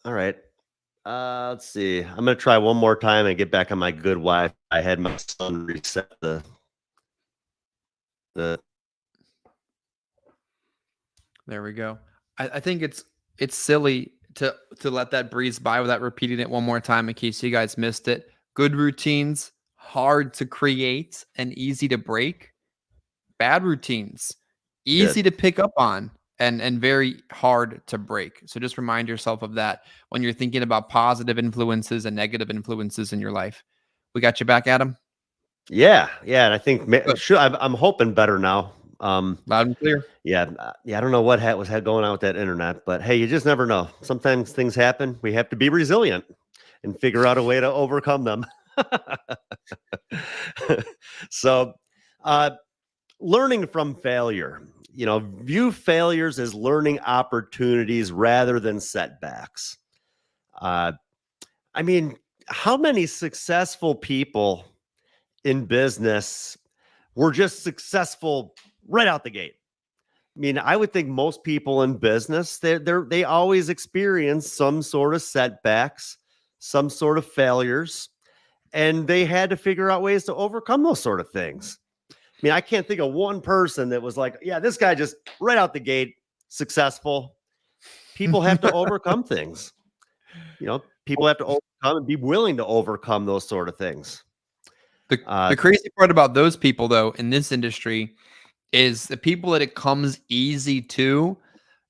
All right. Let's see. I'm gonna try one more time and get back on my good Wi-Fi. I had my son reset the. There we go. I think it's silly to let that breeze by without repeating it one more time in case you guys missed it. Good routines, hard to create and easy to break. Bad routines, easy to pick up on and very hard to break. So just remind yourself of that when you're thinking about positive influences and negative influences in your life. We got you back, Adam? Yeah, and I think Good. I'm hoping better now. Loud and clear. Yeah, I don't know what was going on with that internet, but hey, you just never know. Sometimes things happen. We have to be resilient and figure out a way to overcome them. So, learning from failure. View failures as learning opportunities rather than setbacks. I mean, how many successful people in business were just successful right out the gate? mean, I would think most people in business, they always experience some sort of setbacks, some sort of failures, and they had to figure out ways to overcome those sort of things. I mean, I can't think of one person that was like, yeah, this guy just right out the gate successful. People have to overcome things. People have to overcome and be willing to overcome those sort of things. The crazy part about those people, though, in this industry is the people that it comes easy to,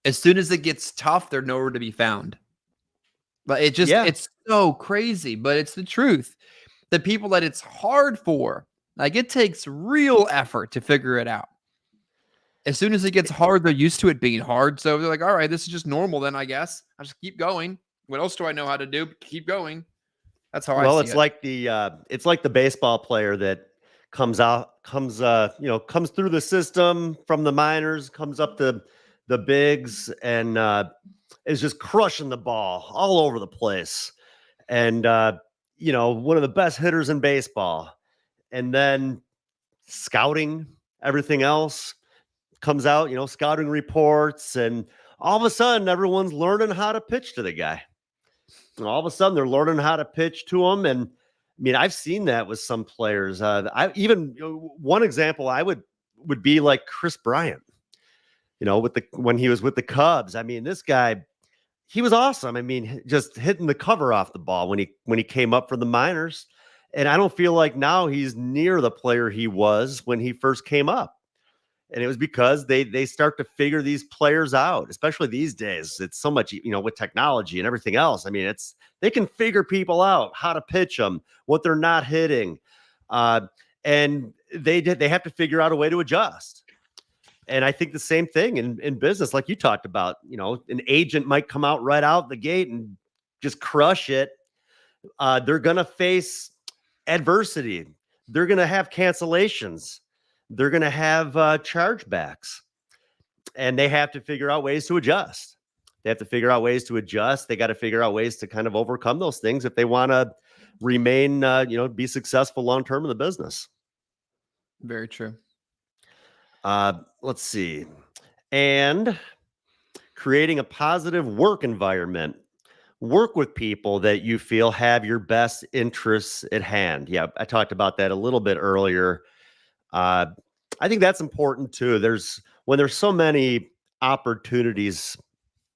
as soon as it gets tough, they're nowhere to be found. But it's so crazy, but it's the truth. The people that it's hard for, like it takes real effort to figure it out. As soon as it gets hard, they're used to it being hard. So they're like, all right, this is just normal then, I guess. I'll just keep going. What else do I know how to do? Keep going. That's how I see it. Well, it's like the baseball player that comes through the system from the minors, comes up to the bigs, and is just crushing the ball all over the place. And one of the best hitters in baseball. And then scouting, everything else comes out, scouting reports, and all of a sudden everyone's learning how to pitch to the guy. And all of a sudden they're learning how to pitch to him. And I mean, I've seen that with some players. One example I would be like Chris Bryant, when he was with the Cubs. I mean, this guy, he was awesome. I mean, just hitting the cover off the ball when he came up for the minors. And I don't feel like now he's near the player he was when he first came up. And it was because they start to figure these players out, especially these days. It's so much, with technology and everything else. I mean, they can figure people out, how to pitch them, what they're not hitting. And they have to figure out a way to adjust. And I think the same thing in business, like you talked about, an agent might come out right out the gate and just crush it. They're going to face adversity. They're going to have cancellations. They're going to have chargebacks, and they have to figure out ways to adjust. They got to figure out ways to kind of overcome those things if they want to remain, be successful long-term in the business. Very true. Let's see. And creating a positive work environment. Work with people that you feel have your best interests at hand. Yeah, I talked about that a little bit earlier. I think that's important too. When there's so many opportunities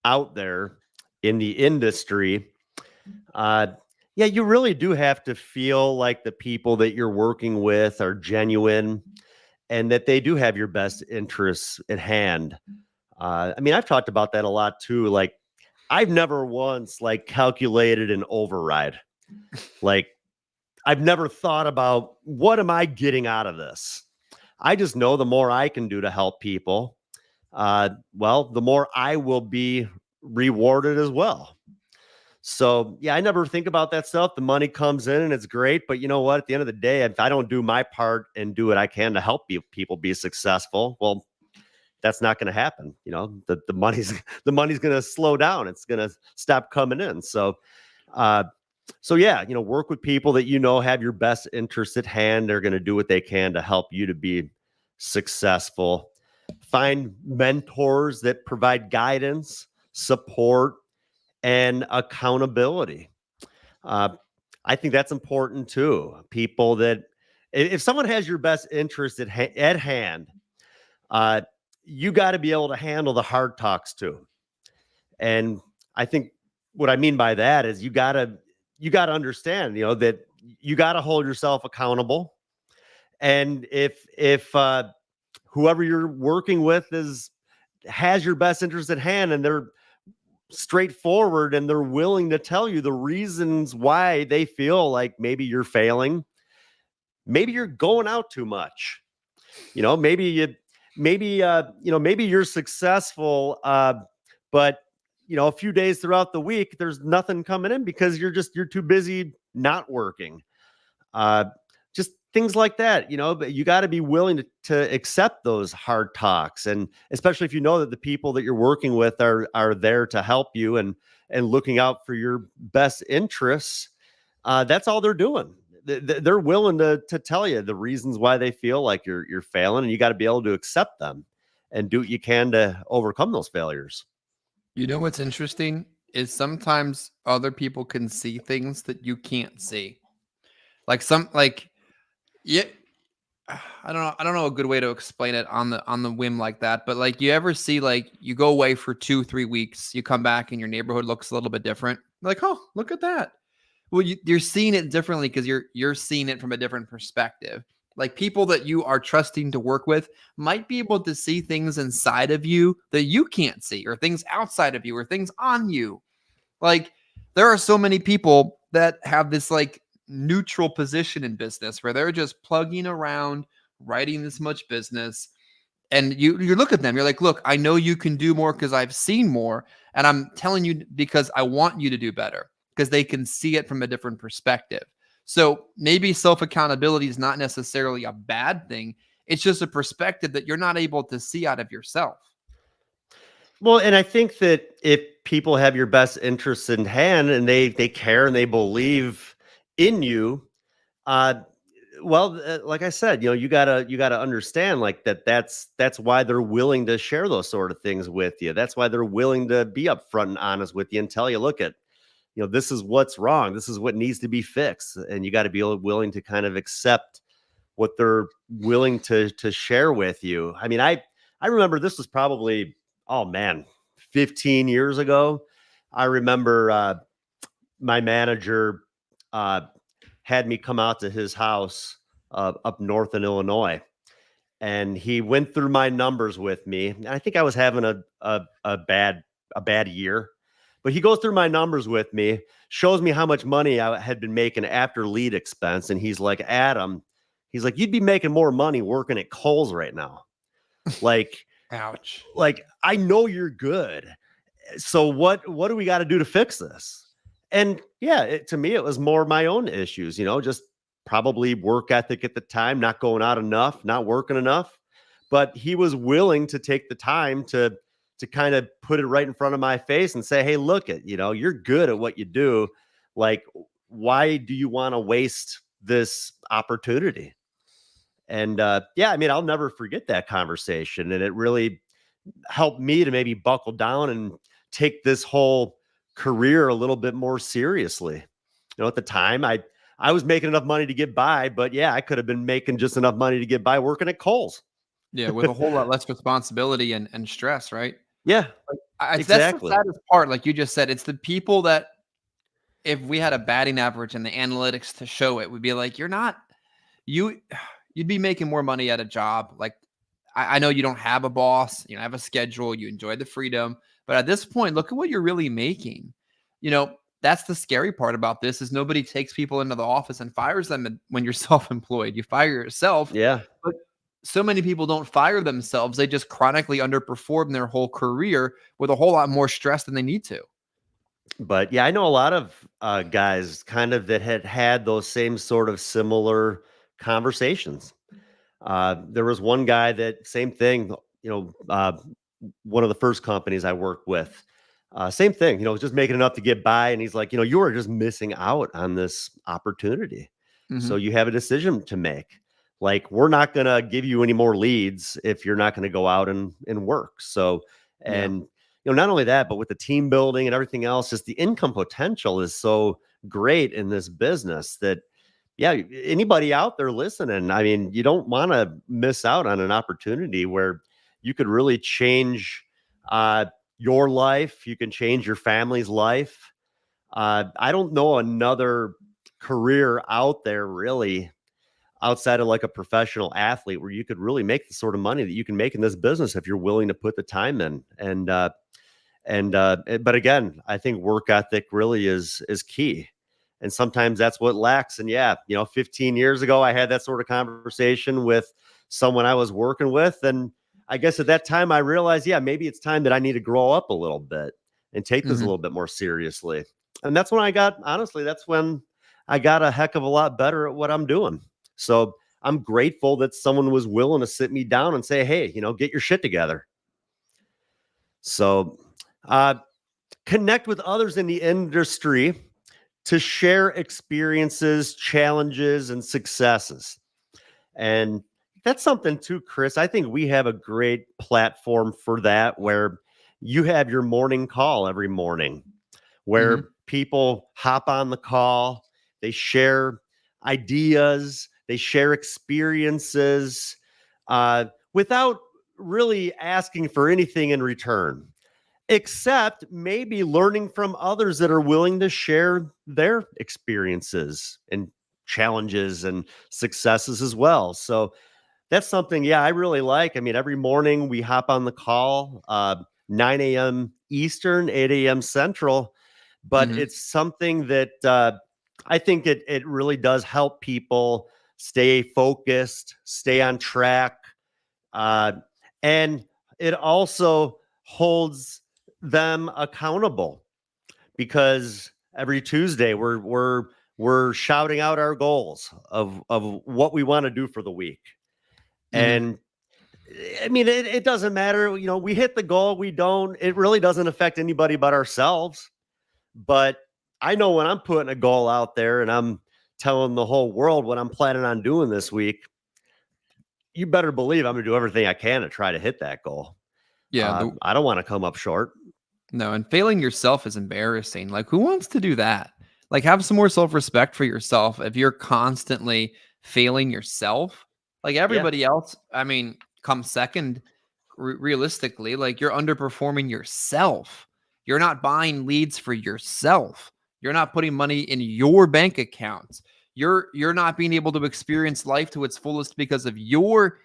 out there in the industry, you really do have to feel like the people that you're working with are genuine and that they do have your best interests at hand. I mean, I've talked about that a lot too. Like, I've never once calculated an override. Like, I've never thought about what am I getting out of this? I just know the more I can do to help people, the more I will be rewarded as well. So, yeah, I never think about that stuff. The money comes in and it's great. But you know what? At the end of the day, if I don't do my part and do what I can to help people be successful, well, that's not going to happen. The money's going to slow down. It's going to stop coming in. So work with people that have your best interests at hand. They're going to do what they can to help you to be successful. Find mentors that provide guidance, support, and accountability. I think that's important too. People that, if someone has your best interest at hand, you got to be able to handle the hard talks too. And I think what I mean by that is you got to understand, that you got to hold yourself accountable. And if whoever you're working with has your best interest at hand and they're straightforward and they're willing to tell you the reasons why they feel like maybe you're failing, maybe you're going out too much, maybe you're successful, but a few days throughout the week, there's nothing coming in because you're too busy not working. Just things like that, but you got to be willing to accept those hard talks. And especially if you know that the people that you're working with are there to help you and looking out for your best interests. That's all they're doing. They're willing to tell you the reasons why they feel like you're failing, and you got to be able to accept them and do what you can to overcome those failures. You know what's interesting is sometimes other people can see things that you can't see. Yeah, I don't know a good way to explain it on the whim like that, but like you ever see like you go away for 2-3 weeks, you come back and your neighborhood looks a little bit different. Like, oh, look at that. Well, you're seeing it differently because you're seeing it from a different perspective. Like people that you are trusting to work with might be able to see things inside of you that you can't see, or things outside of you, or things on you. Like there are so many people that have this like neutral position in business where they're just plugging around, writing this much business. And you look at them, you're like, look, I know you can do more because I've seen more. And I'm telling you because I want you to do better, because they can see it from a different perspective. So maybe self-accountability is not necessarily a bad thing. It's just a perspective that you're not able to see out of yourself. Well, and I think that if people have your best interests in hand and they care and they believe in you, uh, like I said, you gotta understand like that's why they're willing to share those sort of things with you. That's why they're willing to be upfront and honest with you and tell you, look at, this is what's wrong. This is what needs to be fixed, and you got to be willing to kind of accept what they're willing to share with you. I mean, I remember this was probably, oh man, 15 years ago. I remember my manager uh, had me come out to his house up north in Illinois, and he went through my numbers with me. And I think I was having a bad year, but he goes through my numbers with me, shows me how much money I had been making after lead expense, and he's like, Adam, he's like, you'd be making more money working at Kohl's right now. Like, Ouch. like I know you're good. So what do we got to do to fix this? And yeah, to me, it was more my own issues, just probably work ethic at the time, not going out enough, not working enough. But he was willing to take the time to kind of put it right in front of my face and say, hey, look it, you're good at what you do. Like, why do you want to waste this opportunity? And yeah, I mean, I'll never forget that conversation. And it really helped me to maybe buckle down and take this whole career a little bit more seriously. At the time, I was making enough money to get by, but yeah, I could have been making just enough money to get by working at Kohl's. Yeah, with a whole lot less responsibility and stress, right? Yeah, That's the exactly. saddest part. Like you just said, it's the people that if we had a batting average and the analytics to show it, would be like, you you'd be making more money at a job. Like I know you don't have a boss, you don't have a schedule, you enjoy the freedom, but at this point, look at what you're really making. That's the scary part about this is nobody takes people into the office and fires them when you're self-employed. You fire yourself. Yeah. But so many people don't fire themselves. They just chronically underperform their whole career with a whole lot more stress than they need to. But yeah, I know a lot of guys kind of that had those same sort of similar conversations. There was one guy that same thing, one of the first companies I worked with, same thing, was just making enough to get by. And he's like, you are just missing out on this opportunity. So Mhm. you have a decision to make. Like, we're not going to give you any more leads if you're not going to go out and work. So, Yeah. and, not only that, but with the team building and everything else, just the income potential is so great in this business that, yeah, anybody out there listening, I mean, you don't want to miss out on an opportunity where you could really change your life. You can change your family's life. I don't know another career out there really outside of like a professional athlete where you could really make the sort of money that you can make in this business if you're willing to put the time in. But again, I think work ethic really is key. And sometimes that's what lacks. And yeah, 15 years ago, I had that sort of conversation with someone I was working with. And I guess at that time I realized, yeah, maybe it's time that I need to grow up a little bit and take this a Mhm. little bit more seriously. And that's when I got a heck of a lot better at what I'm doing. So I'm grateful that someone was willing to sit me down and say, hey, get your shit together. So, uh, connect with others in the industry to share experiences, challenges, and successes. And That's something too, Chris. I think we have a great platform for that where you have your morning call every morning Hmm. where people hop on the call, they share ideas, they share experiences without really asking for anything in return, except maybe learning from others that are willing to share their experiences and challenges and successes as well. So that's something, yeah, I really like. I mean, every morning we hop on the call, 9 a.m. Eastern, 8 a.m. Central, but Hmm. it's something that I think it really does help people stay focused, stay on track, uh, and it also holds them accountable because every Tuesday we're shouting out our goals of what we want to do for the week. Hmm. And I mean, it doesn't matter. You know, we hit the goal, we don't. It really doesn't affect anybody but ourselves. But I know when I'm putting a goal out there and I'm telling the whole world what I'm planning on doing this week, you better believe I'm going to do everything I can to try to hit that goal. Yeah. I don't want to come up short. No, and failing yourself is embarrassing. Like, who wants to do that? Like, have some more self respect for yourself if you're constantly failing yourself. Like, Yeah. everybody else, I mean, comes second realistically. Like, you're underperforming yourself. You're not buying leads for yourself. You're not putting money in your bank accounts. You're not being able to experience life to its fullest because of your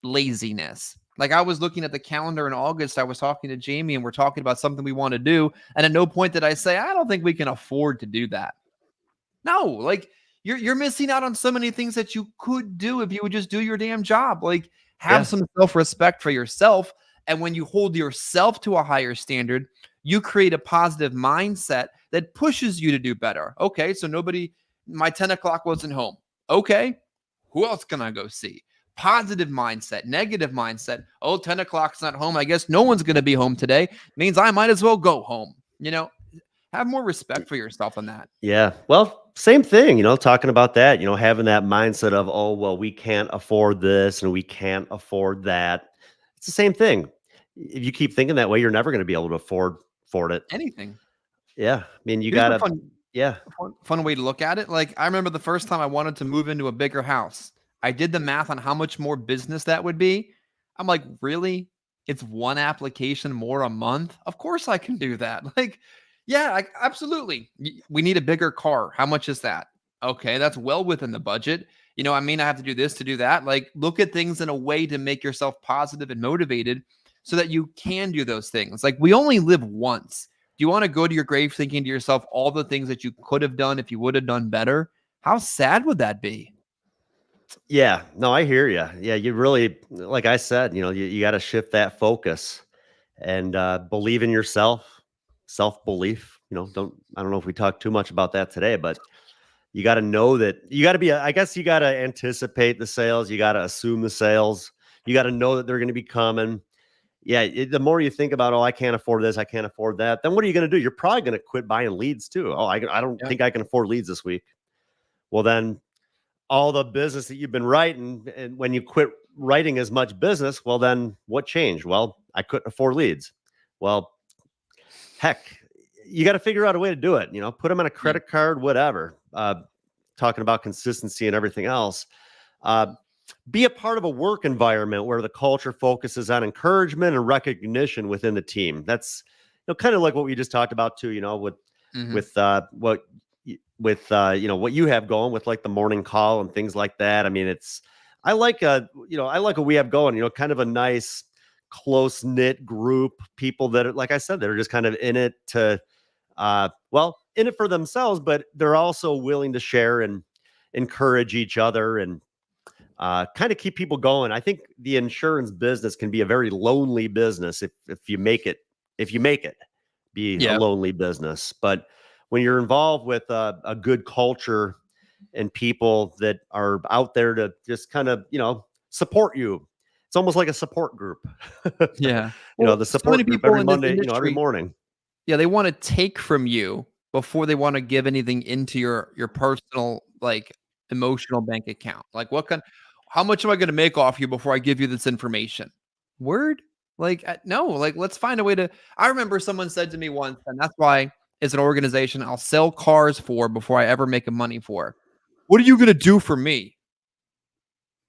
laziness. Like, I was looking at the calendar in August. I was talking to Jamie and we're talking about something we want to do. And at no point did I say, I don't think we can afford to do that. No, like you're missing out on so many things that you could do if you would just do your damn job. Like, have Yeah. some self-respect for yourself. And when you hold yourself to a higher standard, you create a positive mindset that pushes you to do better. Okay, so my 10 o'clock wasn't home. Okay, who else can I go see? Positive mindset, negative mindset. Oh, 10 o'clock's not home. I guess no one's going to be home today. Means I might as well go home. Have more respect for yourself than that. Yeah. Well, same thing, talking about that, having that mindset of, oh, well, we can't afford this and we can't afford that. It's the same thing. If you keep thinking that way, you're never going to be able to afford it. Anything. Yeah. I mean, you Here's a gotta, fun yeah. fun way to look at it. Like, I remember the first time I wanted to move into a bigger house. I did the math on how much more business that would be. I'm like, really? It's one application more a month? Of course I can do that. Like, yeah, absolutely. We need a bigger car. How much is that? Okay, that's well within the budget. I mean, I have to do this to do that. Like, look at things in a way to make yourself positive and motivated so that you can do those things. Like, we only live once. Do you want to go to your grave thinking to yourself all the things that you could have done if you would have done better? How sad would that be? Yeah. No, I hear you. Yeah. You really, like I said, you got to shift that focus and believe in yourself, self belief. I don't know if we talked too much about that today, but you got to know that you got to be, I guess you got to anticipate the sales. You got to assume the sales. You got to know that they're going to be coming. Yeah. The more you think about, oh, I can't afford this, I can't afford that, then what are you going to do? You're probably going to quit buying leads too. Oh, I don't Yeah. think I can afford leads this week. Well, then all the business that you've been writing, and when you quit writing as much business, well, then what changed? Well, I couldn't afford leads. Well, heck, you got to figure out a way to do it. Put them on a Yeah. credit card, whatever. Talking about consistency and everything else. Uh, be a part of a work environment where the culture focuses on encouragement and recognition within the team. That's kind of like what we just talked about too. With Hmm. with what what you have going with like the morning call and things like that. I mean, I like what we have going. Kind of a nice close knit group, people that are, like I said, they're just kind of in it to in it for themselves, but they're also willing to share and encourage each other and kind of keep people going. I think the insurance business can be a very lonely business if you make it be a Yeah. lonely business. But when you're involved with a good culture and people that are out there to just kind of support you, it's almost like a support group. Yeah. Well, The so many support group people every in this Monday, every industry, morning. yeah, they want to take from you before they want to give anything into your personal, like, emotional bank account. Like, how much am I going to make off you before I give you this information? Word? Like, no, like, let's find a way to. I remember someone said to me once, and that's why it's an organization I'll sell cars for before I ever make a money for. What are you going to do for me?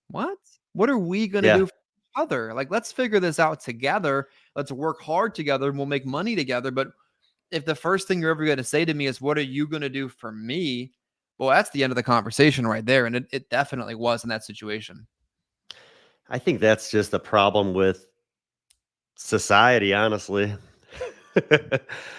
What? What are we going to Yeah. do for each other? Like, let's figure this out together. Let's work hard together and we'll make money together. But if the first thing you're ever going to say to me is, what are you going to do for me? Well, that's the end of the conversation right there. And it definitely was in that situation. I think that's just a problem with society, honestly.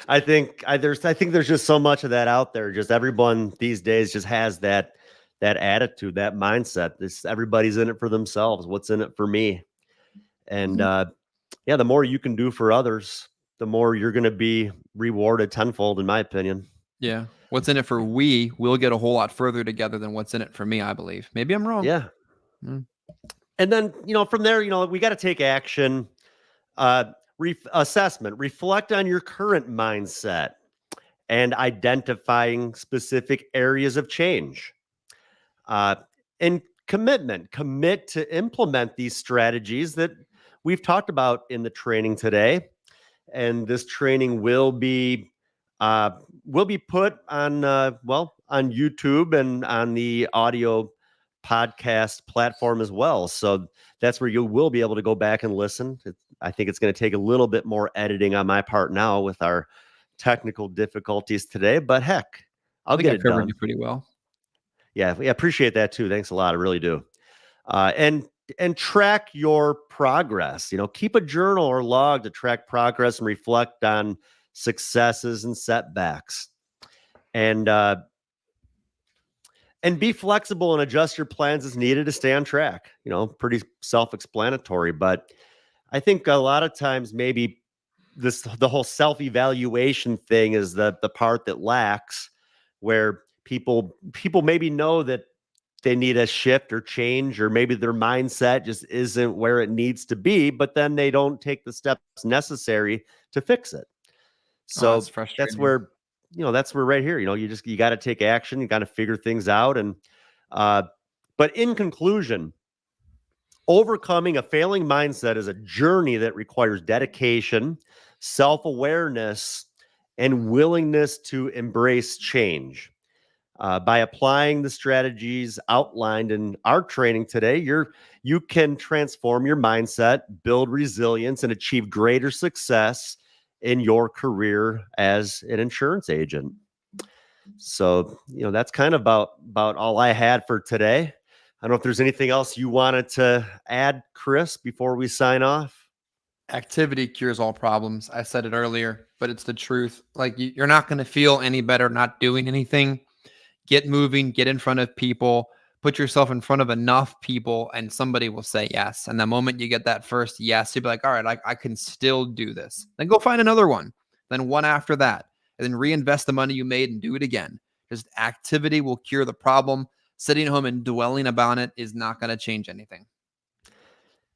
I think there's just so much of that out there. Just everyone these days just has that attitude, that mindset. This everybody's in it for themselves. What's in it for me? And yeah, the more you can do for others, the more you're going to be rewarded tenfold, in my opinion. Yeah. What's in it for we will get a whole lot further together than what's in it for me, I believe. Maybe I'm wrong. Yeah. Mm. And then, from there, we got to take action, assessment, reflect on your current mindset and identifying specific areas of change. And commit to implement these strategies that we've talked about in the training today. And this training will be put on on YouTube and on the audio podcast platform as well. So that's where you will be able to go back and listen. I think it's going to take a little bit more editing on my part now with our technical difficulties today, but heck, I'll get it done. You pretty well. Yeah, we appreciate that too. Thanks a lot. I really do. And track your progress. Keep a journal or log to track progress and reflect on successes and setbacks. And be flexible and adjust your plans as needed to stay on track. Pretty self-explanatory, but I think a lot of times maybe the whole self-evaluation thing is the part that lacks, where people maybe know that they need a shift or change, or maybe their mindset just isn't where it needs to be, but then they don't take the steps necessary to fix it. So that's frustrating. that's where right here, you got to take action. You got to figure things out. And, but in conclusion, overcoming a failing mindset is a journey that requires dedication, self-awareness, and willingness to embrace change. By applying the strategies outlined in our training today, you can transform your mindset, build resilience, and achieve greater success in your career as an insurance agent. So, that's kind of about all I had for today. I don't know if there's anything else you wanted to add, Chris, before we sign off. Activity cures all problems. I said it earlier, but it's the truth. Like, you're not going to feel any better not doing anything. Get moving, get in front of people, put yourself in front of enough people, and somebody will say yes. And the moment you get that first yes, you'll be like, all right, I can still do this. Then go find another one, then one after that, and then reinvest the money you made and do it again. Just activity will cure the problem. Sitting home and dwelling about it is not going to change anything.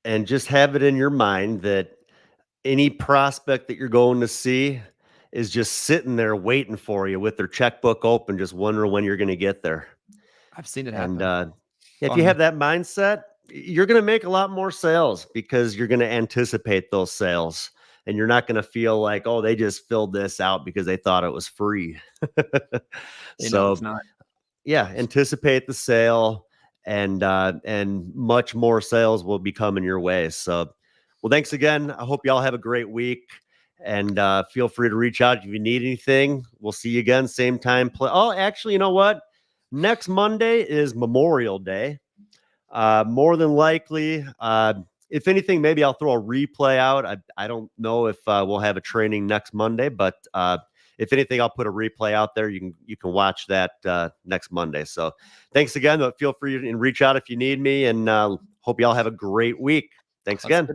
And just have it in your mind that any prospect that you're going to see is just sitting there waiting for you with their checkbook open, just wondering when you're going to get there. I've seen it happen. And if you have that mindset, you're going to make a lot more sales because you're going to anticipate those sales, and you're not going to feel like, oh, they just filled this out because they thought it was free. So it's not. Yeah, anticipate the sale, and much more sales will be coming your way. So, well, thanks again. I hope y'all have a great week. And feel free to reach out if you need anything. We'll see you again, same time. Oh, actually, you know what? Next Monday is Memorial Day. More than likely, if anything, maybe I'll throw a replay out. I don't know if we'll have a training next Monday, but if anything, I'll put a replay out there. You can watch that next Monday. So thanks again. Feel free to reach out if you need me, and hope y'all have a great week. Thanks again.